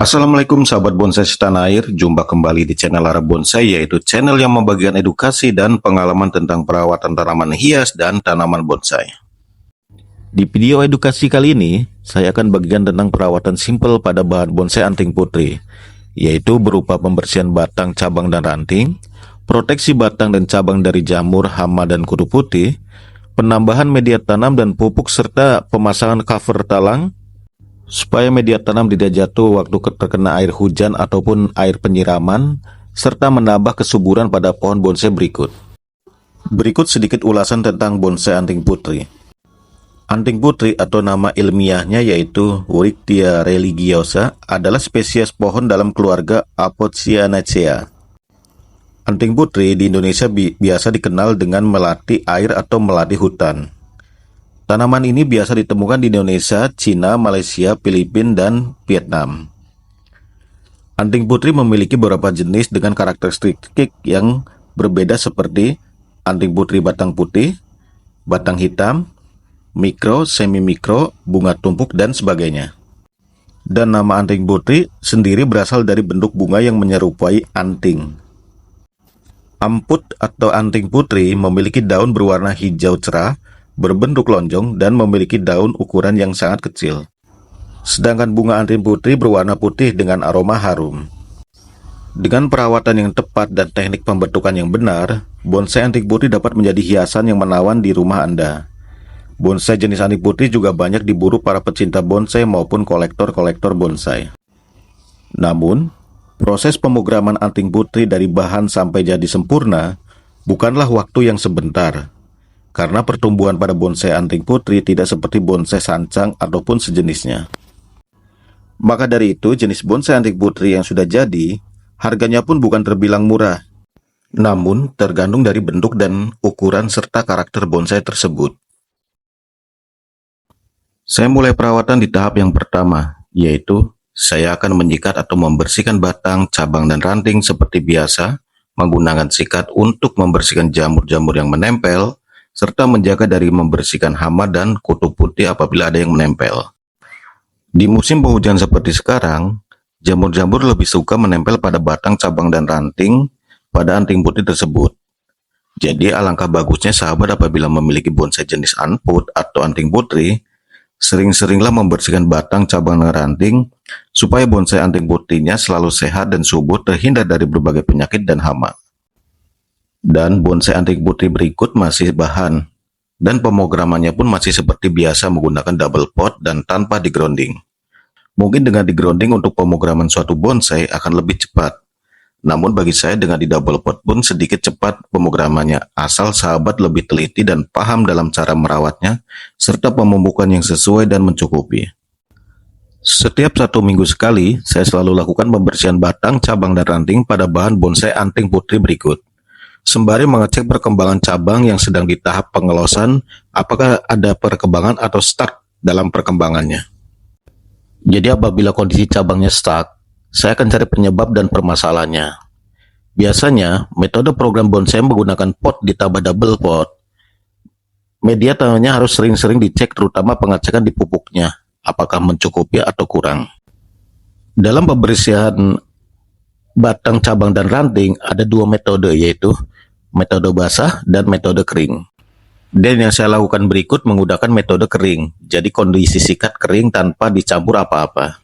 Assalamualaikum sahabat bonsai setanah air, jumpa kembali di channel Arab Bonsai, yaitu channel yang membagikan edukasi dan pengalaman tentang perawatan tanaman hias dan tanaman bonsai. Di video edukasi kali ini, saya akan bagikan tentang perawatan simpel pada bahan bonsai anting putri, yaitu berupa pembersihan batang, cabang, dan ranting, proteksi batang dan cabang dari jamur, hama, dan kutu putih, penambahan media tanam dan pupuk, serta pemasangan cover talang, supaya media tanam tidak jatuh waktu terkena air hujan ataupun air penyiraman, serta menambah kesuburan pada pohon bonsai berikut. Berikut sedikit ulasan tentang bonsai anting putri. Anting putri atau nama ilmiahnya yaitu Wichtia religiosa adalah spesies pohon dalam keluarga Apocyanaceae. Anting putri di Indonesia biasa dikenal dengan melati air atau melati hutan. Tanaman ini biasa ditemukan di Indonesia, Cina, Malaysia, Filipina, dan Vietnam. Anting putri memiliki beberapa jenis dengan karakteristik yang berbeda seperti anting putri batang putih, batang hitam, mikro, semi-mikro, bunga tumpuk, dan sebagainya. Dan nama anting putri sendiri berasal dari bentuk bunga yang menyerupai anting. Amput atau anting putri memiliki daun berwarna hijau cerah, berbentuk lonjong, dan memiliki daun ukuran yang sangat kecil. Sedangkan bunga anting putri berwarna putih dengan aroma harum. Dengan perawatan yang tepat dan teknik pembentukan yang benar, bonsai anting putri dapat menjadi hiasan yang menawan di rumah Anda. Bonsai jenis anting putri juga banyak diburu para pecinta bonsai maupun kolektor-kolektor bonsai. Namun, proses pemrograman anting putri dari bahan sampai jadi sempurna bukanlah waktu yang sebentar, karena pertumbuhan pada bonsai anting putri tidak seperti bonsai sancang ataupun sejenisnya. Maka dari itu, jenis bonsai anting putri yang sudah jadi, harganya pun bukan terbilang murah. Namun, tergantung dari bentuk dan ukuran serta karakter bonsai tersebut. Saya mulai perawatan di tahap yang pertama, yaitu saya akan menyikat atau membersihkan batang, cabang, dan ranting seperti biasa, menggunakan sikat untuk membersihkan jamur-jamur yang menempel, serta menjaga dari membersihkan hama dan kutu putih apabila ada yang menempel. Di musim penghujan seperti sekarang, jamur-jamur lebih suka menempel pada batang, cabang, dan ranting pada anting putih tersebut. Jadi alangkah bagusnya sahabat apabila memiliki bonsai jenis anput atau anting putri, sering-seringlah membersihkan batang, cabang, dan ranting supaya bonsai anting putihnya selalu sehat dan subur, terhindar dari berbagai penyakit dan hama. Dan bonsai anting putri berikut masih bahan, dan pemrogramannya pun masih seperti biasa menggunakan double pot dan tanpa digrounding. Mungkin dengan digrounding untuk pemrograman suatu bonsai akan lebih cepat, namun bagi saya dengan di double pot pun sedikit cepat pemrogramannya, asal sahabat lebih teliti dan paham dalam cara merawatnya, serta pemupukan yang sesuai dan mencukupi. Setiap 1 minggu sekali, saya selalu lakukan pembersihan batang, cabang, dan ranting pada bahan bonsai anting putri berikut, sembari mengecek perkembangan cabang yang sedang di tahap pengelosan, apakah ada perkembangan atau stuck dalam perkembangannya. Jadi apabila kondisi cabangnya stuck, saya akan cari penyebab dan permasalahannya. Biasanya, metode program bonsai menggunakan pot ditambah double pot. Media tanamnya harus sering-sering dicek, terutama pengecekan di pupuknya, apakah mencukupi atau kurang. Dalam pembersihan batang, cabang, dan ranting ada 2 metode, yaitu metode basah dan metode kering. Dan yang saya lakukan berikut menggunakan metode kering, jadi kondisi sikat kering tanpa dicampur apa-apa.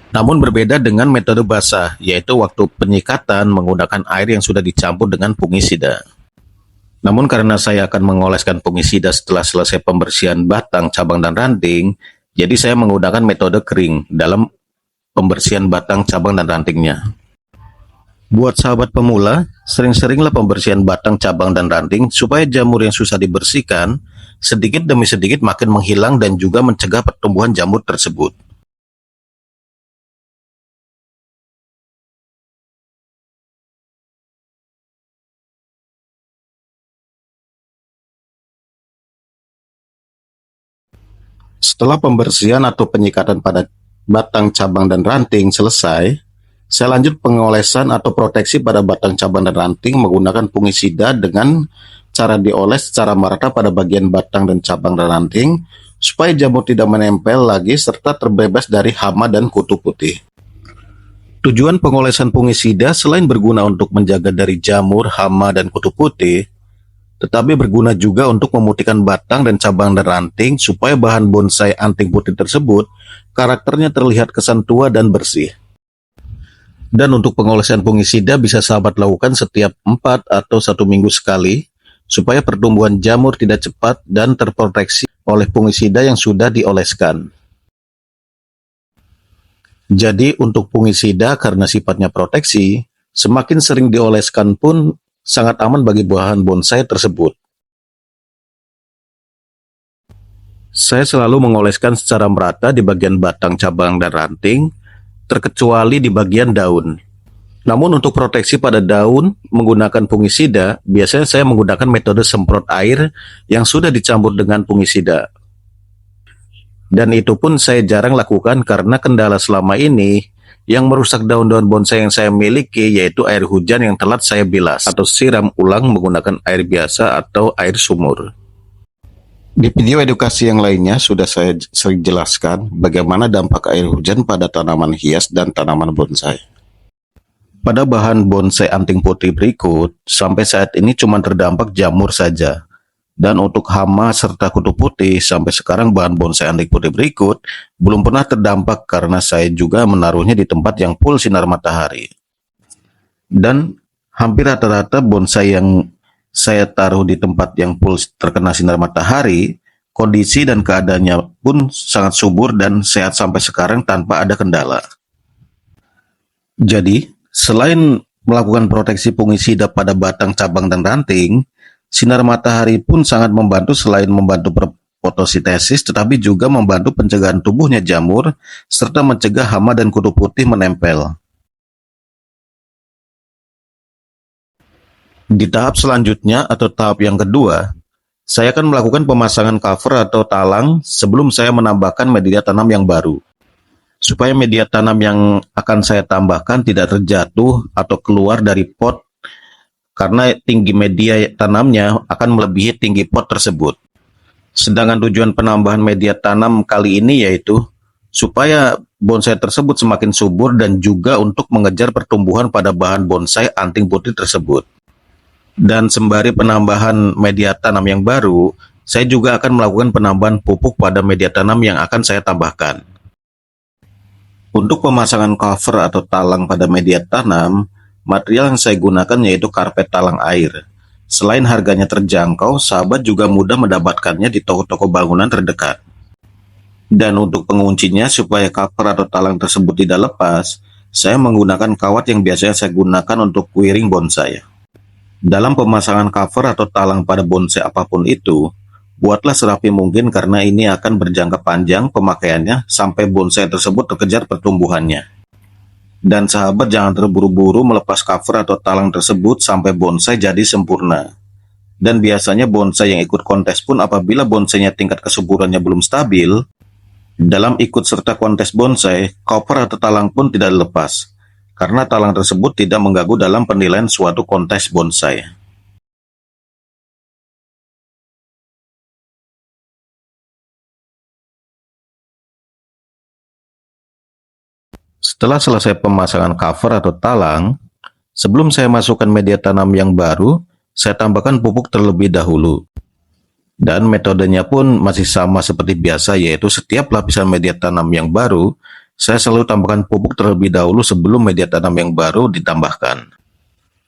Namun berbeda dengan metode basah, yaitu waktu penyikatan menggunakan air yang sudah dicampur dengan fungisida. Namun karena saya akan mengoleskan fungisida setelah selesai pembersihan batang, cabang, dan ranting, jadi saya menggunakan metode kering dalam pembersihan batang, cabang, dan rantingnya. Buat sahabat pemula, sering-seringlah pembersihan batang, cabang, dan ranting supaya jamur yang susah dibersihkan sedikit demi sedikit makin menghilang dan juga mencegah pertumbuhan jamur tersebut. Setelah pembersihan atau penyikatan pada batang, cabang, dan ranting selesai, saya lanjut pengolesan atau proteksi pada batang, cabang, dan ranting menggunakan fungisida dengan cara dioles secara merata pada bagian batang dan cabang dan ranting supaya jamur tidak menempel lagi serta terbebas dari hama dan kutu putih. Tujuan pengolesan fungisida selain berguna untuk menjaga dari jamur, hama, dan kutu putih, tetapi berguna juga untuk memutihkan batang dan cabang dan ranting supaya bahan bonsai anting putih tersebut karakternya terlihat kesan tua dan bersih. Dan untuk pengolesan fungisida bisa sahabat lakukan setiap 4 atau 1 minggu sekali supaya pertumbuhan jamur tidak cepat dan terproteksi oleh fungisida yang sudah dioleskan. Jadi untuk fungisida karena sifatnya proteksi, semakin sering dioleskan pun sangat aman bagi bahan bonsai tersebut. Saya selalu mengoleskan secara merata di bagian batang, cabang, dan ranting, terkecuali di bagian daun. Namun untuk proteksi pada daun menggunakan fungisida, biasanya saya menggunakan metode semprot air yang sudah dicampur dengan fungisida. Dan itu pun saya jarang lakukan karena kendala selama ini yang merusak daun-daun bonsai yang saya miliki yaitu air hujan yang telat saya bilas atau siram ulang menggunakan air biasa atau air sumur. Di video edukasi yang lainnya sudah saya sering jelaskan bagaimana dampak air hujan pada tanaman hias dan tanaman bonsai. Pada bahan bonsai anting putih berikut, sampai saat ini cuma terdampak jamur saja. Dan untuk hama serta kutu putih, sampai sekarang bahan bonsai anting putih berikut belum pernah terdampak karena saya juga menaruhnya di tempat yang full sinar matahari. Dan hampir rata-rata bonsai yang saya taruh di tempat yang full terkena sinar matahari, kondisi dan keadaannya pun sangat subur dan sehat sampai sekarang tanpa ada kendala. Jadi, selain melakukan proteksi fungisida pada batang, cabang, dan ranting, sinar matahari pun sangat membantu selain membantu fotosintesis, tetapi juga membantu pencegahan tumbuhnya jamur, serta mencegah hama dan kutu putih menempel. Di tahap selanjutnya atau tahap yang kedua, saya akan melakukan pemasangan cover atau talang sebelum saya menambahkan media tanam yang baru. Supaya media tanam yang akan saya tambahkan tidak terjatuh atau keluar dari pot karena tinggi media tanamnya akan melebihi tinggi pot tersebut. Sedangkan tujuan penambahan media tanam kali ini yaitu supaya bonsai tersebut semakin subur dan juga untuk mengejar pertumbuhan pada bahan bonsai anting putih tersebut. Dan sembari penambahan media tanam yang baru, saya juga akan melakukan penambahan pupuk pada media tanam yang akan saya tambahkan. Untuk pemasangan cover atau talang pada media tanam, material yang saya gunakan yaitu karpet talang air. Selain harganya terjangkau, sahabat juga mudah mendapatkannya di toko-toko bangunan terdekat. Dan untuk penguncinya supaya cover atau talang tersebut tidak lepas, saya menggunakan kawat yang biasanya saya gunakan untuk wiring bonsai. Dalam pemasangan cover atau talang pada bonsai apapun itu, buatlah serapi mungkin karena ini akan berjangka panjang pemakaiannya sampai bonsai tersebut terkejar pertumbuhannya. Dan sahabat jangan terburu-buru melepas cover atau talang tersebut sampai bonsai jadi sempurna. Dan biasanya bonsai yang ikut kontes pun apabila bonsainya tingkat kesuburannya belum stabil, dalam ikut serta kontes bonsai, cover atau talang pun tidak dilepas, karena talang tersebut tidak mengganggu dalam penilaian suatu kontes bonsai. Setelah selesai pemasangan cover atau talang, sebelum saya masukkan media tanam yang baru, saya tambahkan pupuk terlebih dahulu. Dan metodenya pun masih sama seperti biasa, yaitu setiap lapisan media tanam yang baru, saya selalu tambahkan pupuk terlebih dahulu sebelum media tanam yang baru ditambahkan.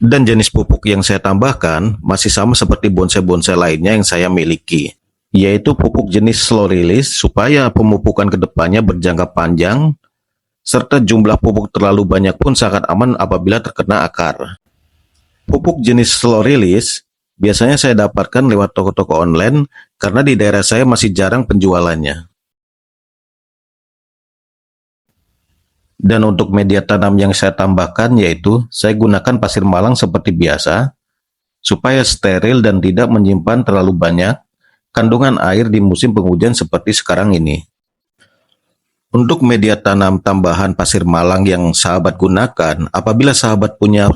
Dan jenis pupuk yang saya tambahkan masih sama seperti bonsai-bonsai lainnya yang saya miliki, yaitu pupuk jenis slow release supaya pemupukan kedepannya berjangka panjang, serta jumlah pupuk terlalu banyak pun sangat aman apabila terkena akar. Pupuk jenis slow release biasanya saya dapatkan lewat toko-toko online karena di daerah saya masih jarang penjualannya. Dan untuk media tanam yang saya tambahkan yaitu saya gunakan pasir malang seperti biasa supaya steril dan tidak menyimpan terlalu banyak kandungan air di musim penghujan seperti sekarang ini. Untuk media tanam tambahan pasir malang yang sahabat gunakan, apabila sahabat punya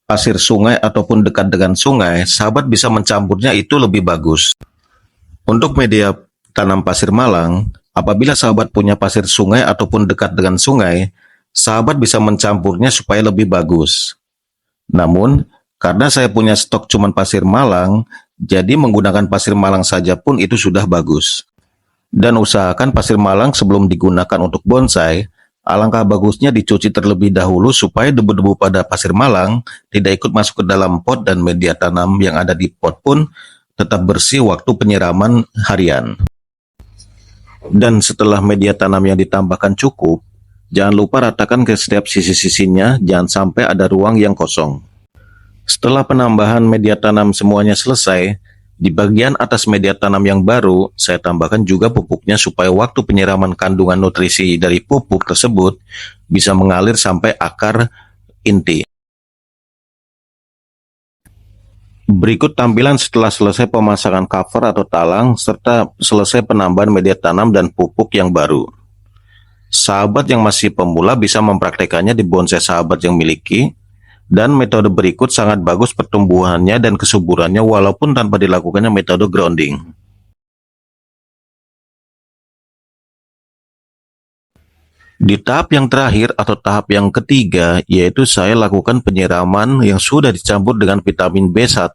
pasir sungai ataupun dekat dengan sungai, sahabat bisa mencampurnya itu lebih bagus. Untuk media tanam pasir malang, apabila sahabat punya pasir sungai ataupun dekat dengan sungai, sahabat bisa mencampurnya supaya lebih bagus. Namun, karena saya punya stok cuman pasir malang, jadi menggunakan pasir malang saja pun itu sudah bagus. Dan usahakan pasir malang sebelum digunakan untuk bonsai, alangkah bagusnya dicuci terlebih dahulu supaya debu-debu pada pasir malang tidak ikut masuk ke dalam pot dan media tanam yang ada di pot pun tetap bersih waktu penyiraman harian. Dan setelah media tanam yang ditambahkan cukup, jangan lupa ratakan ke setiap sisi-sisinya, jangan sampai ada ruang yang kosong. Setelah penambahan media tanam semuanya selesai, di bagian atas media tanam yang baru, saya tambahkan juga pupuknya supaya waktu penyiraman kandungan nutrisi dari pupuk tersebut bisa mengalir sampai akar inti. Berikut tampilan setelah selesai pemasangan cover atau talang, serta selesai penambahan media tanam dan pupuk yang baru. Sahabat yang masih pemula bisa mempraktekannya di bonsai sahabat yang miliki, dan metode berikut sangat bagus pertumbuhannya dan kesuburannya walaupun tanpa dilakukannya metode grounding. Di tahap yang terakhir atau tahap yang ketiga, yaitu saya lakukan penyiraman yang sudah dicampur dengan vitamin B1.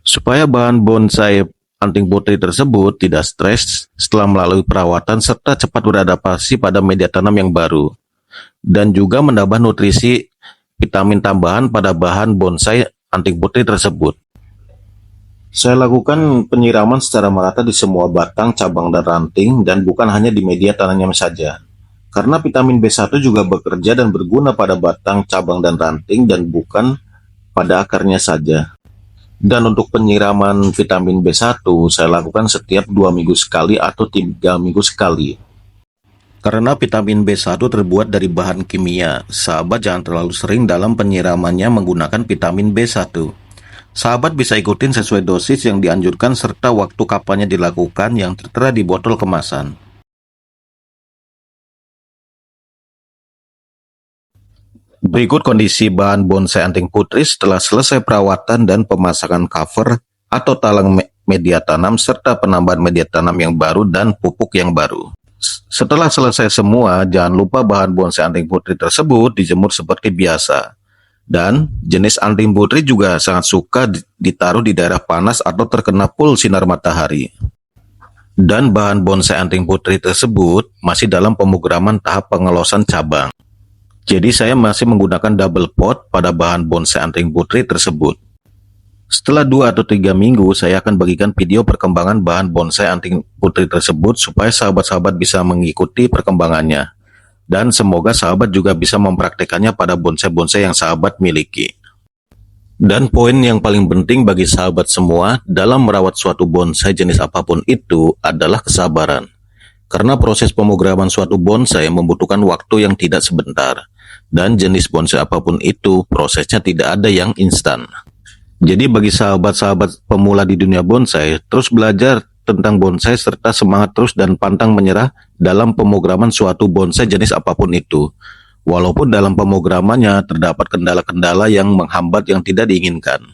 Supaya bahan bonsai anting putri tersebut tidak stres setelah melalui perawatan serta cepat beradaptasi pada media tanam yang baru, dan juga menambah nutrisi vitamin tambahan pada bahan bonsai anting putri tersebut. Saya lakukan penyiraman secara merata di semua batang, cabang, dan ranting, dan bukan hanya di media tanamnya saja. Karena vitamin B1 juga bekerja dan berguna pada batang, cabang, dan ranting, dan bukan pada akarnya saja. Dan untuk penyiraman vitamin B1, saya lakukan setiap 2 minggu sekali atau 3 minggu sekali. Karena vitamin B1 terbuat dari bahan kimia, sahabat jangan terlalu sering dalam penyiramannya menggunakan vitamin B1. Sahabat bisa ikutin sesuai dosis yang dianjurkan serta waktu kapannya dilakukan yang tertera di botol kemasan. Berikut kondisi bahan bonsai anting putri setelah selesai perawatan dan pemasangan cover atau talang media tanam serta penambahan media tanam yang baru dan pupuk yang baru. Setelah selesai semua, jangan lupa bahan bonsai anting putri tersebut dijemur seperti biasa. Dan jenis anting putri juga sangat suka ditaruh di daerah panas atau terkena full sinar matahari. Dan bahan bonsai anting putri tersebut masih dalam pemrograman tahap pengelosan cabang. Jadi saya masih menggunakan double pot pada bahan bonsai anting putri tersebut. Setelah 2 atau 3 minggu, saya akan bagikan video perkembangan bahan bonsai anting putri tersebut supaya sahabat-sahabat bisa mengikuti perkembangannya. Dan semoga sahabat juga bisa mempraktekannya pada bonsai-bonsai yang sahabat miliki. Dan poin yang paling penting bagi sahabat semua dalam merawat suatu bonsai jenis apapun itu adalah kesabaran. Karena proses pemrograman suatu bonsai membutuhkan waktu yang tidak sebentar. Dan jenis bonsai apapun itu, prosesnya tidak ada yang instan. Jadi bagi sahabat-sahabat pemula di dunia bonsai, terus belajar tentang bonsai serta semangat terus dan pantang menyerah dalam pemrograman suatu bonsai jenis apapun itu. Walaupun dalam pemrogramannya terdapat kendala-kendala yang menghambat yang tidak diinginkan.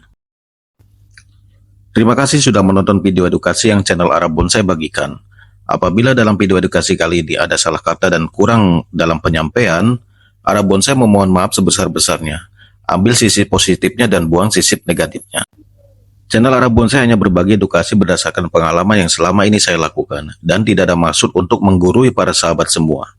Terima kasih sudah menonton video edukasi yang channel Arab Bonsai bagikan. Apabila dalam video edukasi kali ini ada salah kata dan kurang dalam penyampaian, Arab Bonsai memohon maaf sebesar-besarnya. Ambil sisi positifnya dan buang sisi negatifnya. Channel Arab Bonsai hanya berbagi edukasi berdasarkan pengalaman yang selama ini saya lakukan, dan tidak ada maksud untuk menggurui para sahabat semua.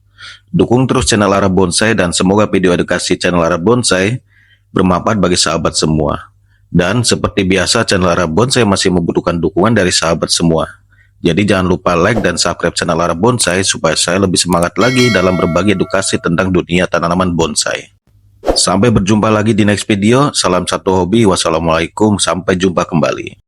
Dukung terus channel Arab Bonsai dan semoga video edukasi channel Arab Bonsai bermanfaat bagi sahabat semua. Dan seperti biasa channel Arab Bonsai masih membutuhkan dukungan dari sahabat semua. Jadi jangan lupa like dan subscribe channel Arab Bonsai supaya saya lebih semangat lagi dalam berbagi edukasi tentang dunia tanaman bonsai. Sampai berjumpa lagi di next video. Salam satu hobi. Wassalamualaikum. Sampai jumpa kembali.